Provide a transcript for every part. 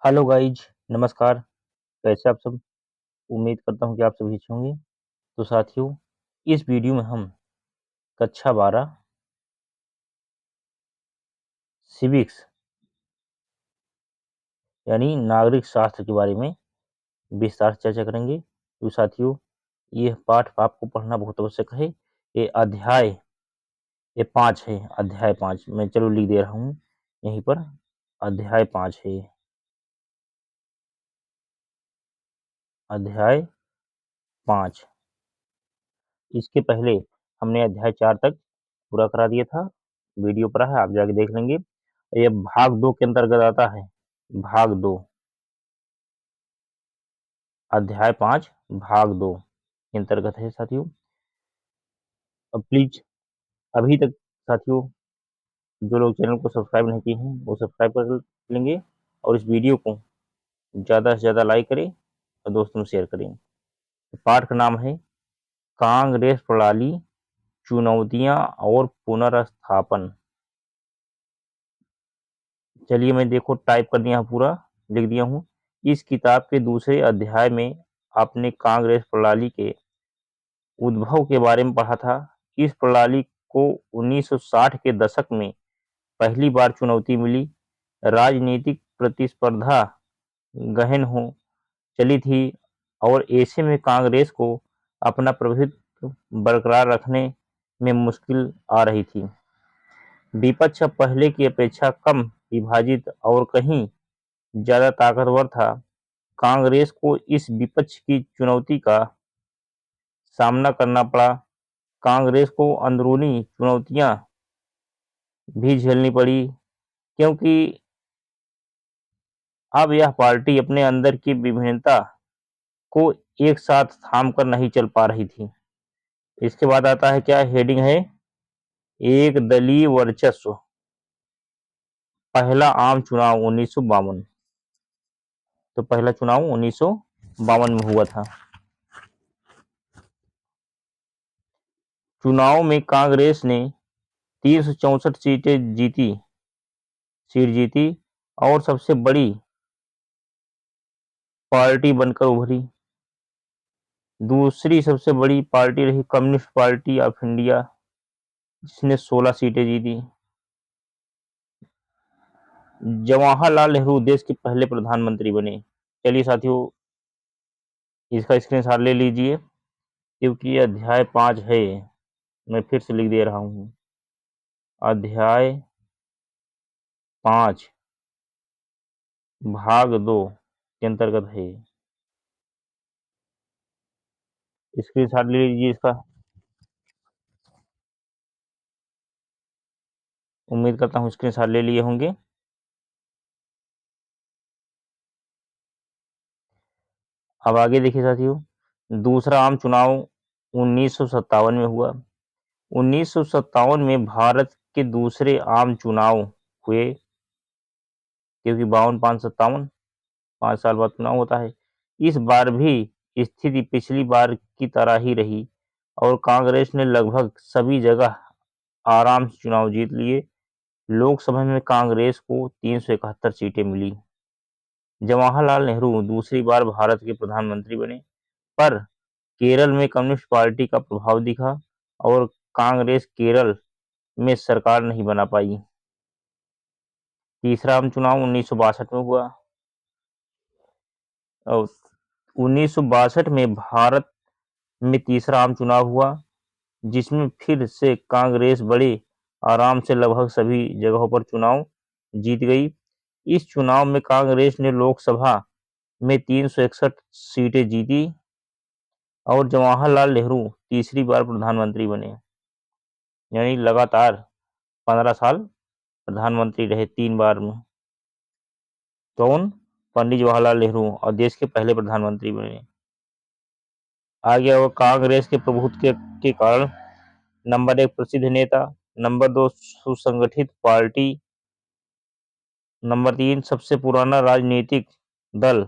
Hello guys, नमस्कार। कैसे आप सब? उम्मीद करता हूँ कि आप सभी अच्छे होंगे। तो साथियों, इस वीडियो में हम कक्षा 12 सिविक्स यानी नागरिक शास्त्र के बारे में विस्तार से चर्चा करेंगे। तो साथियों, यह पाठ आपको पढ़ना बहुत आवश्यक है। ये 5 है। अध्याय 5 मैं चलो लिख दे रहा हूँ यहीं पर। अध्याय 5 है। अध्याय 5। इसके पहले हमने अध्याय 4 तक पूरा करा दिया था। वीडियो पर है, आप जाके देख लेंगे। ये भाग 2 के अंतर्गत आता है। भाग 2, अध्याय 5 भाग 2 के अंतर्गत है साथियों। अब प्लीज अभी तक साथियों जो लोग चैनल को सब्सक्राइब नहीं किए हैं वो सब्सक्राइब कर लेंगे और इस वीडियो को ज़्यादा से ज़्यादा लाइक करें और दोस्तों में शेयर करें। पाठ का नाम है कांग्रेस प्रणाली, चुनौतियां और पुनर्स्थापन। चलिए, मैं देखो टाइप कर दिया पूरा लिख दिया हूँ। इस किताब के दूसरे अध्याय में आपने कांग्रेस प्रणाली के उद्भव के बारे में पढ़ा था। इस प्रणाली को 1960 के दशक में पहली बार चुनौती मिली। राजनीतिक प्रतिस्पर्धा गहन हो चली थी और ऐसे में कांग्रेस को अपना प्रभुत्व बरकरार रखने में मुश्किल आ रही थी। विपक्ष अब पहले की अपेक्षा कम विभाजित और कहीं ज्यादा ताकतवर था। कांग्रेस को इस विपक्ष की चुनौती का सामना करना पड़ा। कांग्रेस को अंदरूनी चुनौतियां भी झेलनी पड़ी, क्योंकि अब यह पार्टी अपने अंदर की विभिन्नता को एक साथ थाम कर नहीं चल पा रही थी। इसके बाद आता है क्या, हेडिंग है एक दलीय वर्चस्व। पहला आम चुनाव 1952। तो पहला चुनाव 1952 में हुआ था। चुनाव में कांग्रेस ने 364 सीट जीती और सबसे बड़ी पार्टी बनकर उभरी। दूसरी सबसे बड़ी पार्टी रही कम्युनिस्ट पार्टी ऑफ इंडिया, जिसने 16 सीटें जीती। जवाहरलाल नेहरू देश के पहले प्रधानमंत्री बने। चलिए साथियों, इसका स्क्रीनशॉट ले लीजिए, क्योंकि ये अध्याय 5 है। मैं फिर से लिख दे रहा हूँ, अध्याय 5 भाग 2 के अंतर्गत है। स्क्रीनशॉट ले लीजिए इसका। उम्मीद करता हूँ स्क्रीनशॉट ले लिए होंगे। अब आगे देखिए साथियों, दूसरा आम चुनाव 1957 में हुआ। 1957 में भारत के दूसरे आम चुनाव हुए, क्योंकि 52, 5, 57 5 साल बाद चुनाव होता है। इस बार भी स्थिति पिछली बार की तरह ही रही और कांग्रेस ने लगभग सभी जगह आराम से चुनाव जीत लिए। लोकसभा में कांग्रेस को 371 सीटें मिली। जवाहरलाल नेहरू दूसरी बार भारत के प्रधानमंत्री बने, पर केरल में कम्युनिस्ट पार्टी का प्रभाव दिखा और कांग्रेस केरल में सरकार नहीं बना पाई। तीसरा आम चुनाव 1962 में हुआ और 1962 में भारत में तीसरा आम चुनाव हुआ, जिसमें फिर से कांग्रेस बड़े आराम से लगभग सभी जगहों पर चुनाव जीत गई। इस चुनाव में कांग्रेस ने लोकसभा में 361 सीटें जीती और जवाहरलाल नेहरू तीसरी बार प्रधानमंत्री बने, यानी लगातार 15 साल प्रधानमंत्री रहे 3 बार में। कौन? पंडित जवाहरलाल नेहरू, और देश के पहले प्रधानमंत्री बने। आगे और कांग्रेस के प्रभुत्व के कारण नंबर 1 प्रसिद्ध नेता, नंबर 2 सुसंगठित पार्टी, नंबर 3 सबसे पुराना राजनीतिक दल,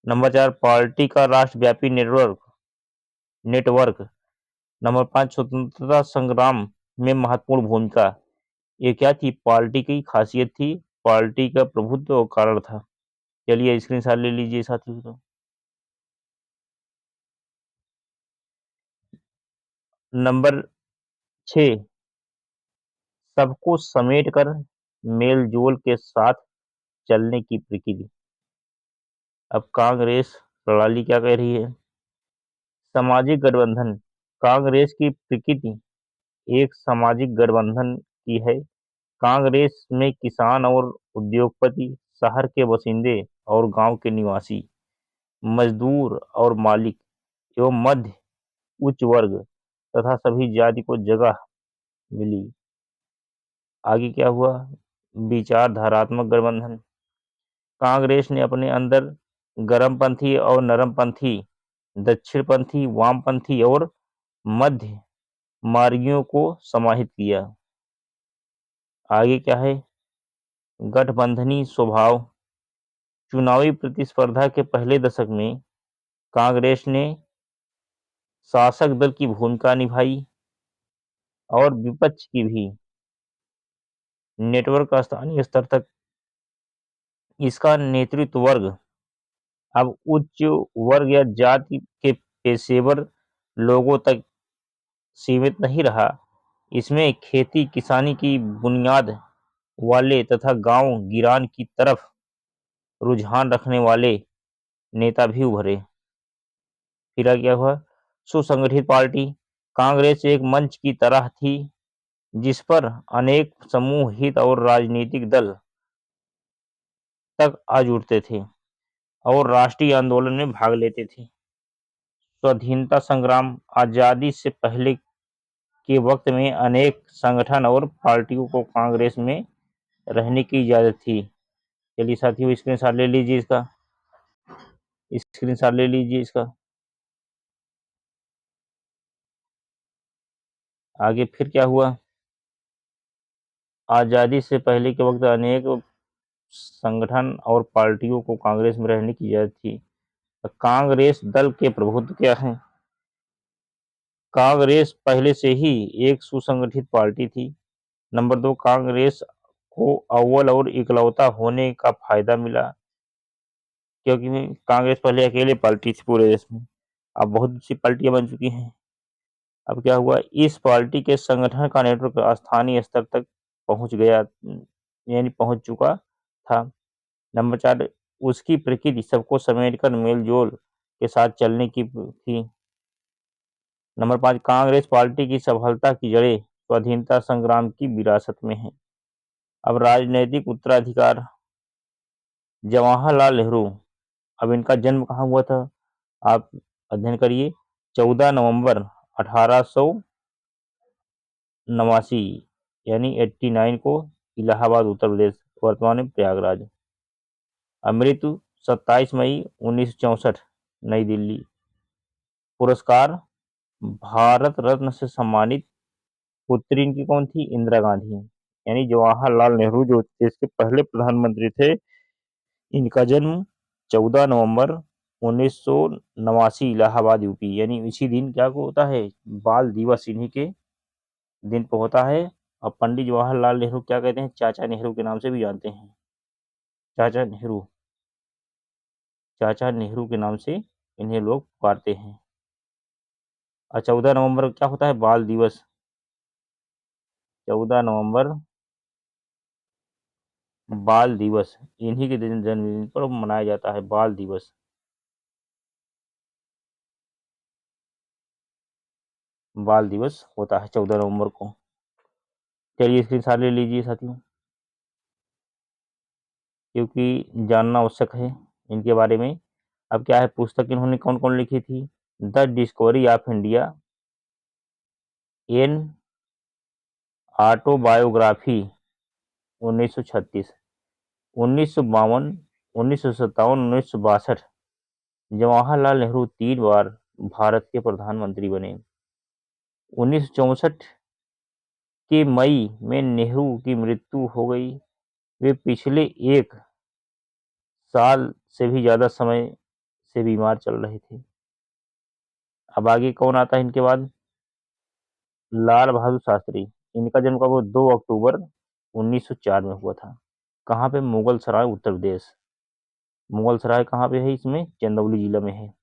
नंबर 4 पार्टी का राष्ट्रव्यापी नेटवर्क, नंबर 5 स्वतंत्रता संग्राम में महत्वपूर्ण भूमिका। ये क्या थी? पार्टी की खासियत थी, पार्टी का प्रभुत्व और कारण था। चलिए स्क्रीनशॉट ले लीजिए साथियों। तो नंबर 6, सबको समेटकर मेल-जोल के साथ चलने की प्रकृति। अब कांग्रेस प्रणाली क्या कह रही है? सामाजिक गठबंधन। कांग्रेस की प्रकृति एक सामाजिक गठबंधन की है। कांग्रेस में किसान और उद्योगपति, शहर के बसिंदे और गांव के निवासी, मजदूर और मालिक एवं मध्य उच्च वर्ग तथा सभी जाति को जगह मिली। आगे क्या हुआ? विचारधारात्मक गठबंधन। कांग्रेस ने अपने अंदर गर्मपंथी और नरमपंथी, दक्षिणपंथी, वामपंथी और मध्य मार्गियों को समाहित किया। आगे क्या है? गठबंधनी स्वभाव। चुनावी प्रतिस्पर्धा के पहले दशक में कांग्रेस ने शासक दल की भूमिका निभाई और विपक्ष की भी। नेटवर्क स्थानीय स्तर तक। इसका नेतृत्व वर्ग अब उच्च वर्ग या जाति के पेशेवर लोगों तक सीमित नहीं रहा। इसमें खेती किसानी की बुनियाद वाले तथा गांव गिरान की तरफ रुझान रखने वाले नेता भी उभरे। फिर क्या हुआ? सुसंगठित पार्टी। कांग्रेस एक मंच की तरह थी जिस पर अनेक समूह, हित और राजनीतिक दल तक आ जुड़ते थे और राष्ट्रीय आंदोलन में भाग लेते थे। स्वाधीनता संग्राम। आजादी से पहले के वक्त में अनेक संगठन और पार्टियों को कांग्रेस में रहने की इजाजत थी। चलिए साथियों स्क्रीनशॉट ले लीजिए इसका। स्क्रीनशॉट ले लीजिए इसका। आगे फिर क्या हुआ? आजादी से पहले के वक्त अनेक संगठन और पार्टियों को कांग्रेस में रहने की इजाजत थी। कांग्रेस दल के प्रभुत्व क्या है? कांग्रेस पहले से ही एक सुसंगठित पार्टी थी। नंबर 2, कांग्रेस को अव्वल और इकलौता होने का फायदा मिला, क्योंकि कांग्रेस पहले अकेले पार्टी थी पूरे देश में। अब बहुत सी पार्टियां बन चुकी हैं। अब क्या हुआ? इस पार्टी के संगठन का नेटवर्क स्थानीय स्तर तक पहुंच गया, यानी पहुंच चुका था। नंबर 4, उसकी प्रकृति सबको समेटकर मेलजोल के साथ चलने की थी। नंबर 5, कांग्रेस पार्टी की सफलता की जड़ें स्वाधीनता संग्राम की विरासत में है। अब राजनैतिक उत्तराधिकार। जवाहरलाल नेहरू। अब इनका जन्म कहाँ हुआ था? आप अध्ययन करिए। 14 नवंबर 1889 यानी 89 को इलाहाबाद उत्तर प्रदेश, वर्तमान में प्रयागराज। मृत्यु 27 मई 1964 नई दिल्ली। पुरस्कार भारत रत्न से सम्मानित पुत्री इनकी कौन थी? इंदिरा गांधी। यानी जवाहरलाल नेहरू जो देश के पहले प्रधानमंत्री थे, इनका जन्म 14 नवंबर 1989 इलाहाबाद यूपी, यानी इसी दिन क्या को होता है? बाल दिवस इन्हीं के दिन पर होता है। और पंडित जवाहरलाल नेहरू क्या कहते हैं? चाचा नेहरू के नाम से भी जानते हैं। चाचा नेहरू, चाचा नेहरू के नाम से इन्हें लोग पुकारते हैं। और 14 नवंबर क्या होता है? बाल दिवस। 14 नवंबर बाल दिवस इन्हीं के दिन जन्मदिन पर मनाया जाता है, बाल दिवस। बाल दिवस होता है 14 नवंबर को। चलिए स्क्रीनशॉट ले लीजिए साथियों, क्योंकि जानना आवश्यक है इनके बारे में। अब क्या है? पुस्तक इन्होंने कौन कौन लिखी थी? The discovery of India, an autobiography 1936, 1952, 1957, 1962। Jawaharlal Nehru 3 बार भारत के प्रधानमंत्री बने। 1964 के मई में नेहरू की मृत्यु हो गई। वे पिछले 1 साल से भी ज्यादा समय से बीमार चल रहे थे। अब आगे कौन आता है इनके बाद? लाल बहादुर शास्त्री। इनका जन्म कब हुआ? 2 अक्टूबर 1904 में हुआ था। कहाँ पे? मुगल सराय, उत्तर प्रदेश। मुगल सराय कहाँ पे है? इसमें चंदौली जिला में है,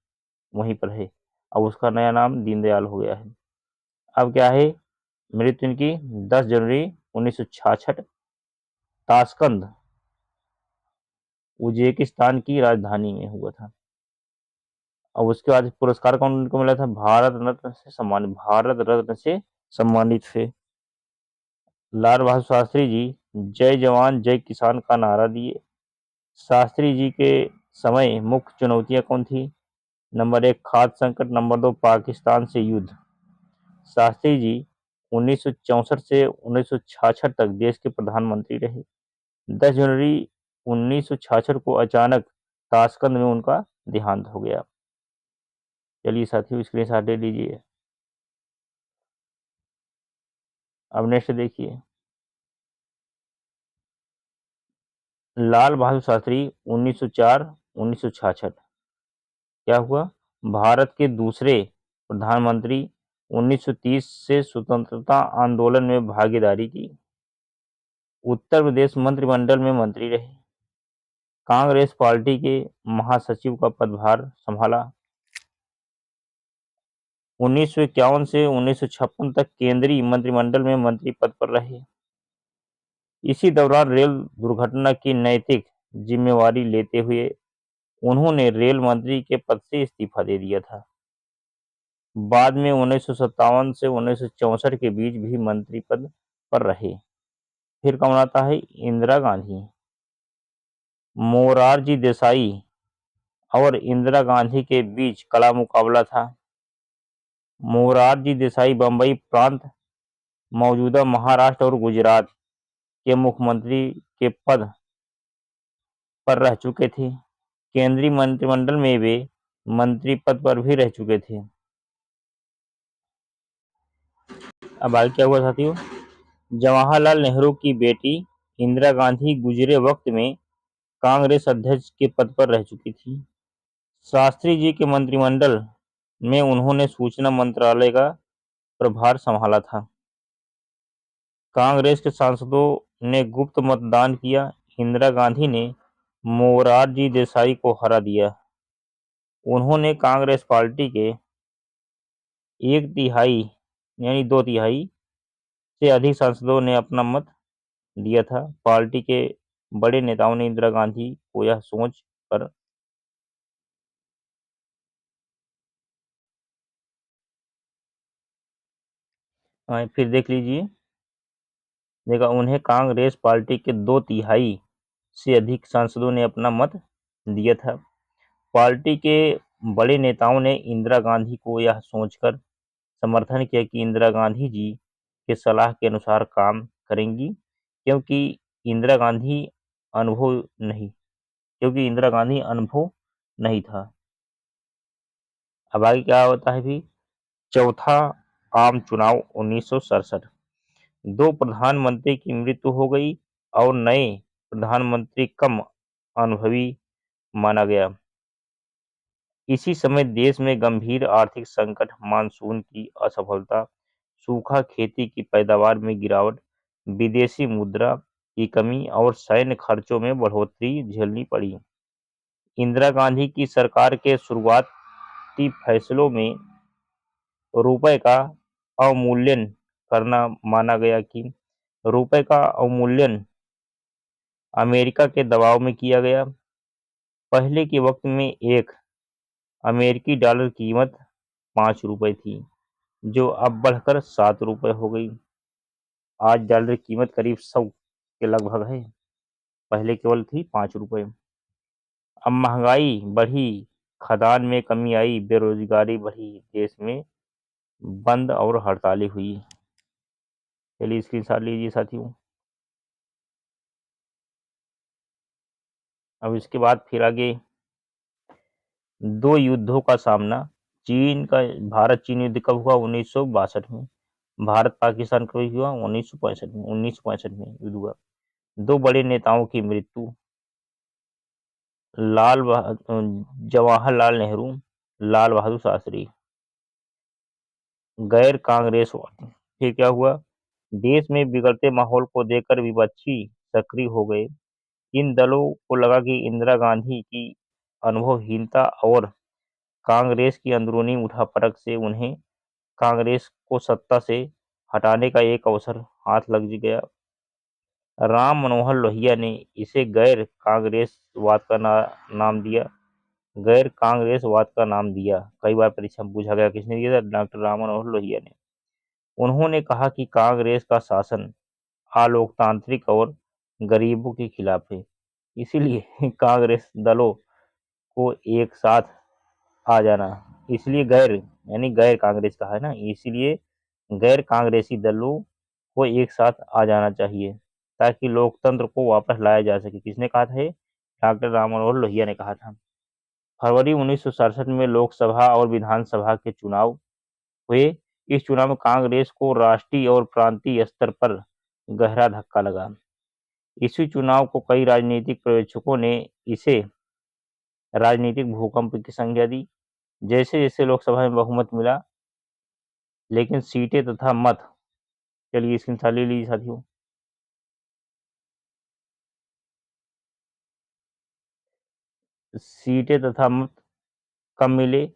वहीं पर है। अब उसका नया नाम दीनदयाल हो गया है। अब क्या है? मृत्यु इनकी 10 जनवरी 1966 ताशकंद उज्बेकिस्तान की राजधानी में हुआ था। और उसके बाद पुरस्कार कौन उनको मिला था? भारत रत्न से सम्मानित थे। लाल बहादुर शास्त्री जी जय जवान जय किसान का नारा दिए। शास्त्री जी के समय मुख्य चुनौतियां कौन थी? नंबर 1 खाद्य संकट, नंबर 2 पाकिस्तान से युद्ध। शास्त्री जी 1964 से 1966 तक देश के प्रधानमंत्री रहे। 10 जनवरी 1966 को अचानक ताशकंद में उनका देहांत हो गया। चलिए साथियों, स्क्रीनशॉट ले लीजिए। अब नेक्स्ट देखिए, लाल बहादुर शास्त्री 1904-1966 क्या हुआ? भारत के दूसरे प्रधानमंत्री। 1930 से स्वतंत्रता आंदोलन में भागीदारी की। उत्तर प्रदेश मंत्रिमंडल में मंत्री रहे। कांग्रेस पार्टी के महासचिव का पदभार संभाला। 1951 से 1956 तक केंद्रीय मंत्रिमंडल में मंत्री पद पर रहे। इसी दौरान रेल दुर्घटना की नैतिक जिम्मेवारी लेते हुए उन्होंने रेल मंत्री के पद से इस्तीफा दे दिया था। बाद में 1957 से 1964 के बीच भी मंत्री पद पर रहे। फिर कौन आता है? इंदिरा गांधी। मोरारजी देसाई और इंदिरा गांधी के बीच कड़ा मुकाबला था। मोरारजी देसाई बंबई प्रांत, मौजूदा महाराष्ट्र और गुजरात के मुख्यमंत्री के पद पर रह चुके थे। केंद्रीय मंत्रिमंडल में वे मंत्री पद पर भी रह चुके थे। अब आगे क्या हुआ साथियों? जवाहरलाल नेहरू की बेटी इंदिरा गांधी गुजरे वक्त में कांग्रेस अध्यक्ष के पद पर रह चुकी थी। शास्त्री जी के मंत्रिमंडल में उन्होंने सूचना मंत्रालय का प्रभार संभाला था। कांग्रेस के सांसदों ने गुप्त मतदान किया। इंदिरा गांधी ने मोरारजी देसाई को हरा दिया। उन्होंने कांग्रेस पार्टी के 1/3 यानी 2/3 से अधिक सांसदों ने अपना मत दिया था। पार्टी के बड़े नेताओं ने इंदिरा गांधी को यह सोच कर फिर देख लीजिए, देखा उन्हें कांग्रेस पार्टी के 2/3 से अधिक सांसदों ने अपना मत दिया था। पार्टी के बड़े नेताओं ने इंदिरा गांधी को यह सोचकर समर्थन किया कि इंदिरा गांधी जी के सलाह के अनुसार काम करेंगी, क्योंकि इंदिरा गांधी अनुभव नहीं क्योंकि इंदिरा गांधी अनुभव नहीं था। अब आगे क्या होता है भी? चौथा आम चुनाव 1967। 2 प्रधानमंत्री की मृत्यु हो गई और नए प्रधानमंत्री कम अनुभवी माना गया। इसी समय देश में गंभीर आर्थिक संकट, मानसून की असफलता, सूखा, खेती की पैदावार में गिरावट, विदेशी मुद्रा की कमी और सैन्य खर्चों में बढ़ोतरी झेलनी पड़ी। इंदिरा गांधी की सरकार के शुरुआती फैसलों में रुपए का अवमूल्यन करना माना गया कि रुपए का अवमूल्यन अमेरिका के दबाव में किया गया। पहले के वक्त में एक अमेरिकी डॉलर की कीमत 5 रुपए थी, जो अब बढ़कर 7 रुपए हो गई। आज डॉलर की कीमत करीब 100 के लगभग है, पहले केवल थी 5 रुपए। अब महंगाई बढ़ी, खदान में कमी आई, बेरोजगारी बढ़ी, देश में बंद और हड़तालें हुई। चलिए स्क्रीनशॉट लीजिए साथियों। अब इसके बाद फिर आगे 2 युद्धों का सामना। चीन का भारत चीन युद्ध कब हुआ? 1962 में। भारत पाकिस्तान कब हुआ? 1965 में युद्ध हुआ। 2 बड़े नेताओं की मृत्यु। जवाहरलाल नेहरू, लाल बहादुर शास्त्री गैर कांग्रेसवादी। फिर क्या हुआ? देश में बिगड़ते माहौल को देखकर विपक्षी सक्रिय हो गए। इन दलों को लगा कि इंदिरा गांधी की अनुभवहीनता और कांग्रेस की अंदरूनी उठापटक से उन्हें कांग्रेस को सत्ता से हटाने का एक अवसर हाथ लग गया। राम मनोहर लोहिया ने इसे गैर कांग्रेसवाद का नाम दिया। गैर कांग्रेसवाद का नाम दिया। कई बार परीक्षा में पूछा गया, किसने दिया था? डॉक्टर राम मनोहर लोहिया ने। उन्होंने कहा कि कांग्रेस का शासन अलोकतांत्रिक और गरीबों के खिलाफ है, इसीलिए कांग्रेस दलों को एक साथ आ जाना, इसलिए गैर यानी गैर कांग्रेस का है ना, इसीलिए गैर कांग्रेसी दलों को एक साथ आ जाना चाहिए ताकि लोकतंत्र को वापस लाया जा सके। किसने कहा था ये? डॉक्टर राम मनोहर लोहिया ने कहा था। फरवरी 1967 में लोकसभा और विधानसभा के चुनाव हुए। इस चुनाव में कांग्रेस को राष्ट्रीय और प्रांतीय स्तर पर गहरा धक्का लगा। इसी चुनाव को कई राजनीतिक पर्यवेक्षकों ने इसे राजनीतिक भूकंप की संज्ञा दी। जैसे जैसे लोकसभा में बहुमत मिला, लेकिन सीटें तथा मत, चलिए स्क्रीनशॉट ले लीजिए साथियों, सीटें तथा मत कम मिले।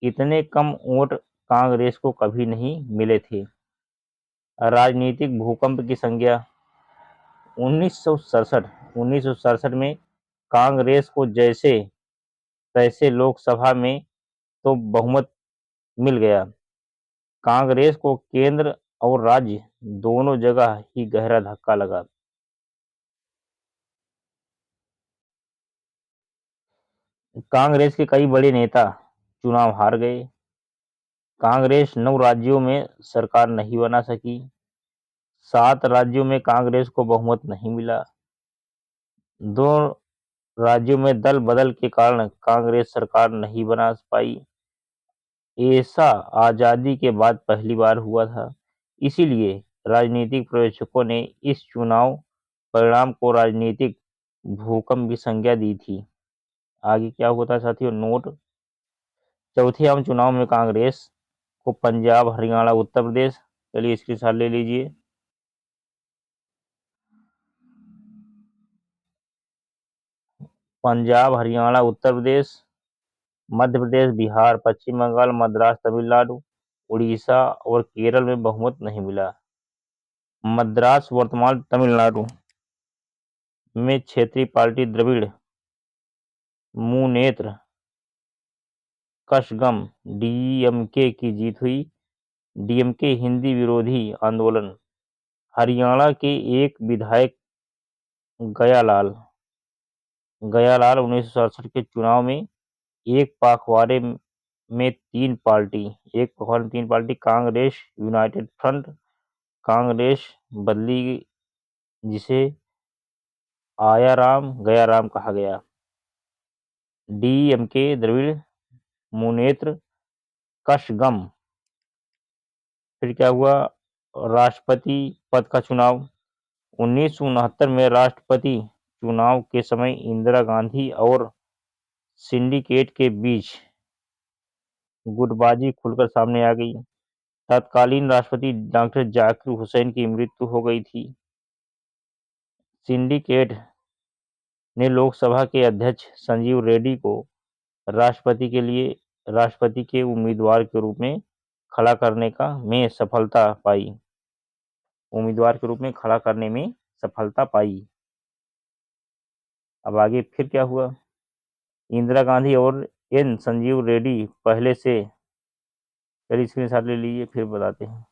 इतने कम वोट कांग्रेस को कभी नहीं मिले थे। राजनीतिक भूकंप की संज्ञा 1967 में कांग्रेस को जैसे तैसे लोकसभा में तो बहुमत मिल गया। कांग्रेस को केंद्र और राज्य दोनों जगह ही गहरा धक्का लगा। कांग्रेस के कई बड़े नेता चुनाव हार गए। कांग्रेस 9 राज्यों में सरकार नहीं बना सकी। 7 राज्यों में कांग्रेस को बहुमत नहीं मिला। 2 राज्यों में दल बदल के कारण कांग्रेस सरकार नहीं बना पाई। ऐसा आजादी के बाद पहली बार हुआ था। इसीलिए राजनीतिक पर्यवेक्षकों ने इस चुनाव परिणाम को राजनीतिक भूकंप की संज्ञा दी थी। आगे क्या होता है साथियों, नोट। चौथे आम चुनाव में कांग्रेस को पंजाब, हरियाणा, उत्तर प्रदेश, चलिए इसकी साल ले लीजिए, पंजाब, हरियाणा, उत्तर प्रदेश, मध्य प्रदेश, बिहार, पश्चिम बंगाल, मद्रास, तमिलनाडु, उड़ीसा और केरल में बहुमत नहीं मिला। मद्रास वर्तमान तमिलनाडु में क्षेत्रीय पार्टी द्रविड़ मुनेत्र कषगम डीएमके की जीत हुई। डीएमके हिंदी विरोधी आंदोलन। हरियाणा के एक विधायक गयालाल गयालाल 1967 के चुनाव में एक पखवाड़े में एक पखवाड़े में तीन party Congress United front Congress बदली, जिसे आयाराम गयाराम कहा गया। डीएमके द्रविड़ मुनेत्र कषगम। फिर क्या हुआ? राष्ट्रपति पद का चुनाव। 1969 में राष्ट्रपति चुनाव के समय इंदिरा गांधी और सिंडिकेट के बीच गुटबाजी खुलकर सामने आ गई। तत्कालीन राष्ट्रपति डॉक्टर जाकिर हुसैन की मृत्यु हो गई थी। सिंडिकेट ने लोकसभा के अध्यक्ष संजीव रेड्डी को राष्ट्रपति के उम्मीदवार के रूप में खड़ा करने में सफलता पाई। अब आगे फिर क्या हुआ? इंदिरा गांधी और एन संजीव रेड्डी पहले से, चलिए स्क्रीनशॉट ले लीजिए फिर बताते हैं।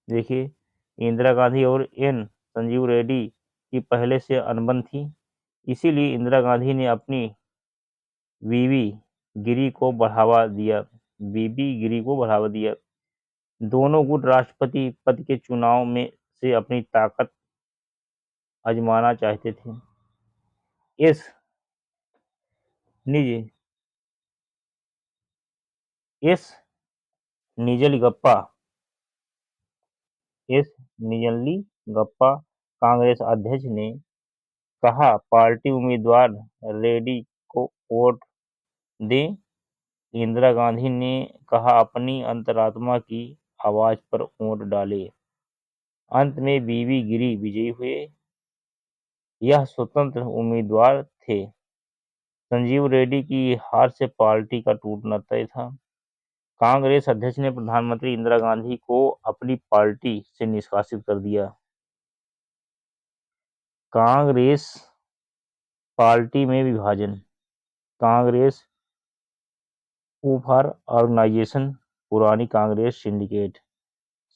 देखिए, इंदिरा गांधी और एन संजीव रेड्डी की पहले से अनबन थी, इसीलिए इंदिरा गांधी ने अपनी बीवी गिरी को बढ़ावा दिया। दोनों गुट राष्ट्रपति पद के चुनाव में से अपनी ताकत आजमाना चाहते थे। इस निज इस निजली गप्पा इस निजली गप्पा कांग्रेस अध्यक्ष ने कहा, पार्टी उम्मीदवार रेड्डी को वोट दें। इंदिरा गांधी ने कहा, अपनी अंतरात्मा की आवाज पर वोट डालें। अंत में बीवी गिरी विजयी हुए। यह स्वतंत्र उम्मीदवार थे। संजीव रेड्डी की हार से पार्टी का टूटना तय था। कांग्रेस अध्यक्ष ने प्रधानमंत्री इंदिरा गांधी को अपनी पार्टी से निष्कासित कर दिया। कांग्रेस पार्टी में विभाजन। Congress for organisation. पुरानी कांग्रेस सिंडिकेट।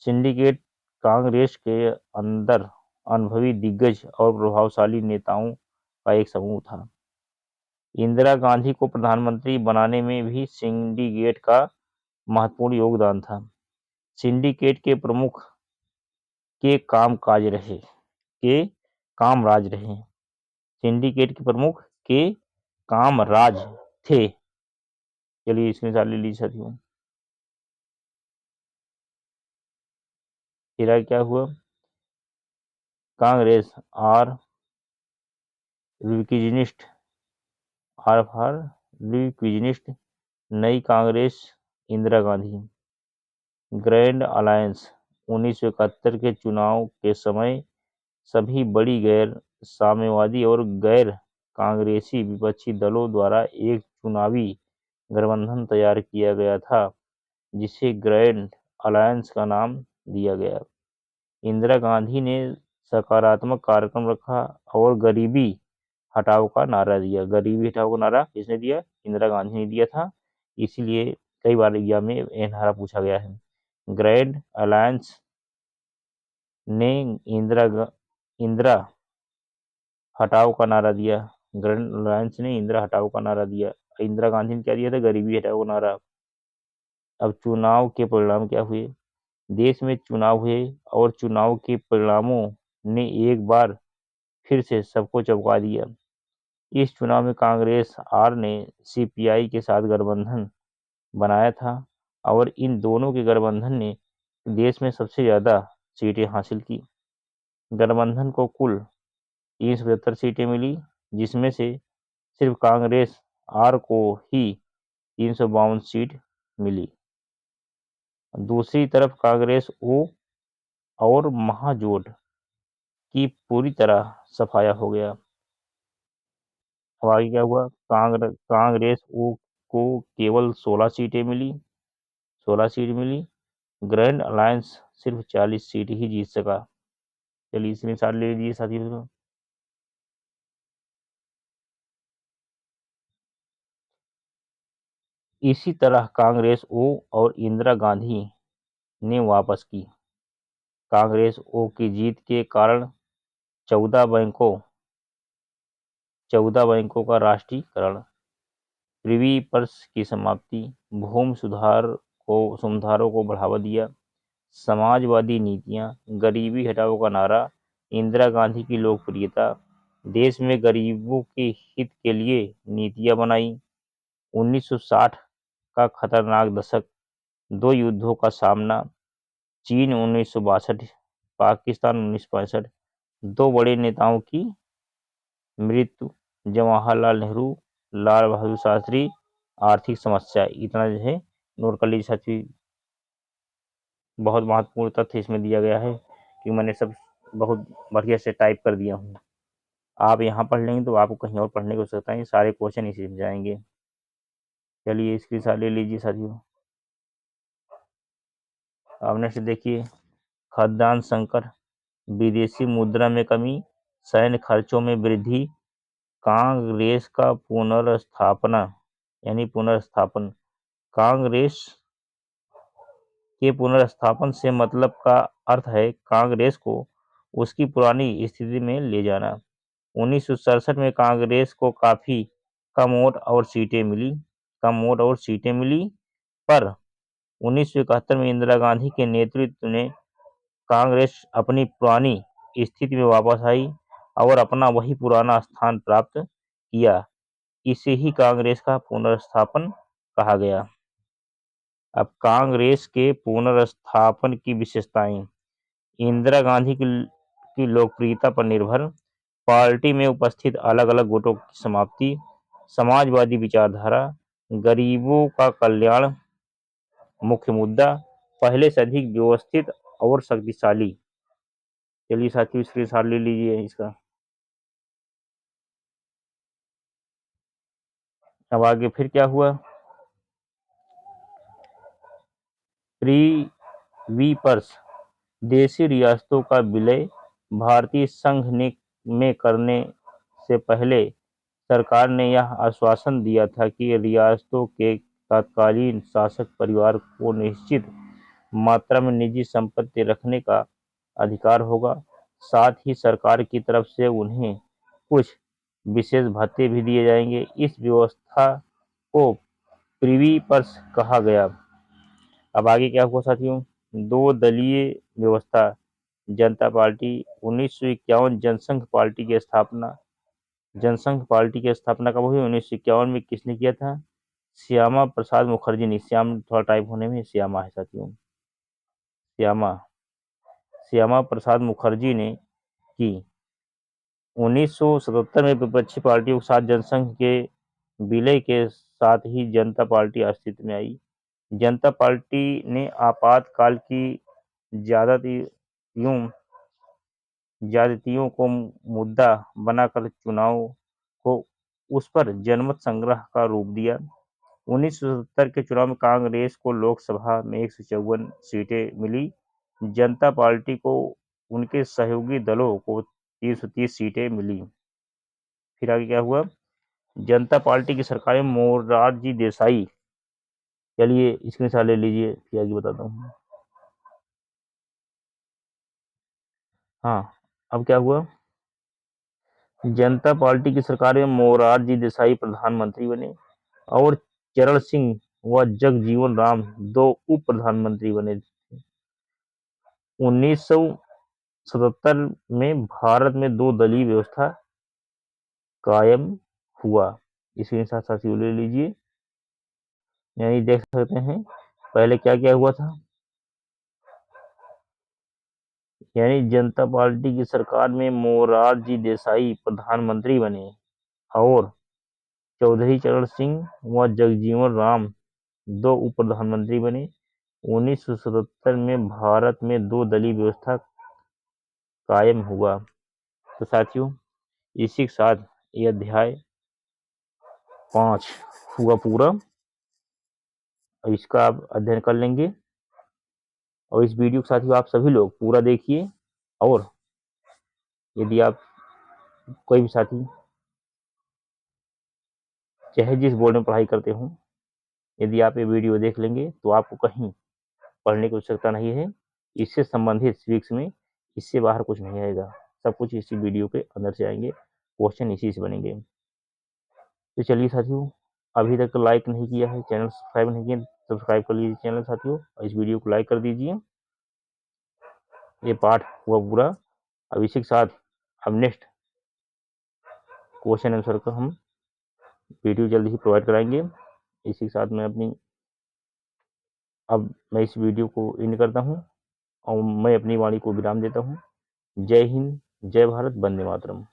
सिंडिकेट कांग्रेस के अंदर अनुभवी दिग्गज और प्रभावशाली नेताओं का एक समूह था। इंदिरा गांधी को प्रधानमंत्री बनाने में भी सिंडिकेट का महत्वपूर्ण योगदान था। सिंडिकेट के प्रमुख के कामराज रहे। सिंडिकेट के प्रमुख के कामराज थे। चलिए स्क्रीनशॉट ले लीजिए साथियों। फिर क्या हुआ? Congress R revisionist. नई कांग्रेस इंदिरा गांधी। Grand alliance. 1971 के चुनाव के समय सभी बड़ी गैर साम्यवादी और गैर कांग्रेसी विपक्षी दलों द्वारा एक चुनावी गठबंधन तैयार किया गया था, जिसे ग्रैंड अलायंस का नाम दिया गया। इंदिरा गांधी ने सकारात्मक कार्यक्रम रखा और गरीबी हटाओ का नारा दिया। गरीबी हटाओ का नारा किसने दिया? इंदिरा गांधी ने दिया था। इसीलिए कई बार एग्जाम में यह नारा पूछा गया है। ग्रैंड अलायंस ने इंदिरा हटाओ का नारा दिया। ग्रैंड अलायंस ने इंदिरा हटाओ का नारा दिया। इंदिरा गांधी ने क्या दिया था? गरीबी हटाओ का नारा। अब चुनाव के परिणाम क्या हुए? देश में चुनाव हुए और चुनाव के परिणामों ने एक बार फिर से सबको चौंका दिया। इस चुनाव में कांग्रेस आर ने सीपीआई के साथ गठबंधन बनाया था और इन दोनों के गठबंधन ने देश में सबसे ज्यादा सीटें हासिल की। गठबंधन को कुल 375 सीटें मिली, जिसमें से सिर्फ कांग्रेस आर को ही 352 सीट मिली। दूसरी तरफ कांग्रेस ओ और महाजोट की पूरी तरह सफाया हो गया। अब आगे क्या हुआ? कांग्रेस ओ को केवल 16 सीटें मिली। 16 सीट मिली। ग्रैंड अलायंस सिर्फ 40 सीट ही जीत सका। चलिए इसमें साथ ले लीजिए साथियों। इसी तरह कांग्रेस ओ और इंदिरा गांधी ने वापस की। कांग्रेस ओ की जीत के कारण 14 बैंकों का राष्ट्रीयकरण, प्रिवी पर्स की समाप्ति, भूमि सुधारों को बढ़ावा दिया, समाजवादी नीतियां, गरीबी हटाओ का नारा, इंदिरा गांधी की लोकप्रियता, देश में गरीबों के हित के लिए नीतियां बनाई, 1960 का खतरनाक दशक, 2 युद्धों का सामना, चीन 1962, पाकिस्तान 1965, 2 बड़े नेताओं की मृत्यु, जवाहरलाल नेहरू, लाल बहादुर शास्त्री, आर्थिक समस्या। इतना जो है नोट कर लीजिए साथी। बहुत महत्वपूर्ण तथ्य इसमें दिया गया है कि मैंने सब बहुत बढ़िया से टाइप कर दिया हूँ। आप यहाँ पढ़ लेंगे तो आपको कहीं और पढ़ने की आवश्यकता है। सारे क्वेश्चन इसी में जाएंगे। चलिए इसकी साथ ले लीजिए साथियों। अब नेक्स्ट देखिए, खाद्यान्न संकट, विदेशी मुद्रा में कमी, सैन्य खर्चों में वृद्धि, कांग्रेस का पुनर्स्थापन। कांग्रेस के पुनर्स्थापन से मतलब का अर्थ है कांग्रेस को उसकी पुरानी स्थिति में ले जाना। 1967 में कांग्रेस को काफी कम वोट और सीटें मिली, पर 1971 में इंदिरा गांधी के नेतृत्व में कांग्रेस अपनी पुरानी स्थिति में वापस आई और अपना वही पुराना स्थान प्राप्त किया। इसे ही कांग्रेस का पुनर्स्थापन कहा गया। अब कांग्रेस के पुनर्स्थापन की विशेषताएं। इंदिरा गांधी की लोकप्रियता पर निर्भर, पार्टी में उपस्थित अलग अलग गुटों की समाप्ति, समाजवादी विचारधारा, गरीबों का कल्याण मुख्य मुद्दा, पहले से अधिक व्यवस्थित और शक्तिशाली। चलिए साथियों, स्क्रीनशॉट ले लीजिए इसका। अब आगे फिर क्या हुआ? प्रीवीपर्स देशी रियासतों का विलय भारतीय संघ में करने से पहले सरकार ने यह आश्वासन दिया था कि रियासतों के तत्कालीन शासक परिवार को निश्चित मात्रा में निजी संपत्ति रखने का अधिकार होगा। साथ ही सरकार की तरफ से उन्हें कुछ विशेष भत्ते भी दिए जाएंगे। इस व्यवस्था को प्रिवी पर्स कहा गया। अब आगे क्या हुआ साथियों? दो दलीय व्यवस्था, जनता पार्टी 1951 जनसंघ पार्टी की स्थापना। जनसंघ पार्टी की स्थापना कब हुई? 1951 में। किसने किया था? श्यामा प्रसाद मुखर्जी ने। श्याम थोड़ा टाइप होने में श्यामा है साथियों, श्यामा श्यामा प्रसाद मुखर्जी ने की। 1977 में विपक्षी पार्टियों के साथ जनसंघ के विलय के साथ ही जनता पार्टी अस्तित्व में आई। जनता पार्टी ने आपातकाल की ज्यादतियों ज्यादतियों को मुद्दा बनाकर चुनाव को उस पर जनमत संग्रह का रूप दिया। 1970 के चुनाव में कांग्रेस को लोकसभा में 154 सीटें मिली। जनता पार्टी को उनके सहयोगी दलों को 330 सीटें मिली। फिर आगे क्या हुआ? जनता पार्टी की सरकार में मोरारजी देसाई। चलिए स्क्रीनशॉट ले लीजिए, फिर आगे बताता हूँ। हाँ, अब क्या हुआ? जनता पार्टी की सरकार में मोरारजी देसाई प्रधानमंत्री बने और चरण सिंह व जगजीवन राम दो उप प्रधानमंत्री बने। 1977 में भारत में दो दलीय व्यवस्था कायम हुआ। इसके साथ साथ ले लीजिए, यानी देख सकते हैं पहले क्या क्या हुआ था। यानी जनता पार्टी की सरकार में मोरारजी देसाई प्रधानमंत्री बने और चौधरी चरण सिंह व जगजीवन राम दो उप प्रधानमंत्री बने। 1977 में भारत में दो दलीय व्यवस्था कायम हुआ। तो साथियों, इसी के साथ ये अध्याय 5 हुआ पूरा। और इसका आप अध्ययन कर लेंगे और इस वीडियो के साथियों आप सभी लोग पूरा देखिए। और यदि आप कोई भी साथी चाहे जिस बोर्ड में पढ़ाई करते हो, यदि आप ये वीडियो देख लेंगे तो आपको कहीं पढ़ने की आवश्यकता नहीं है। इससे संबंधित सिविक्स में इससे बाहर कुछ नहीं आएगा, सब कुछ इसी वीडियो के अंदर से आएंगे, क्वेश्चन इसी से बनेंगे। तो चलिए साथियों, अभी तक लाइक नहीं किया है, चैनल सब्सक्राइब नहीं किया, सब्सक्राइब कर लीजिए चैनल साथियों, और इस वीडियो को लाइक कर दीजिए। ये पाठ हुआ पूरा। अब इसी के साथ अब नेक्स्ट क्वेश्चन आंसर का हम वीडियो जल्द ही प्रोवाइड कराएंगे। इसी के साथ मैं इस वीडियो को एंड करता हूँ और मैं अपनी वाणी को विराम देता हूँ। जय हिंद, जय भारत, वंदे मातरम।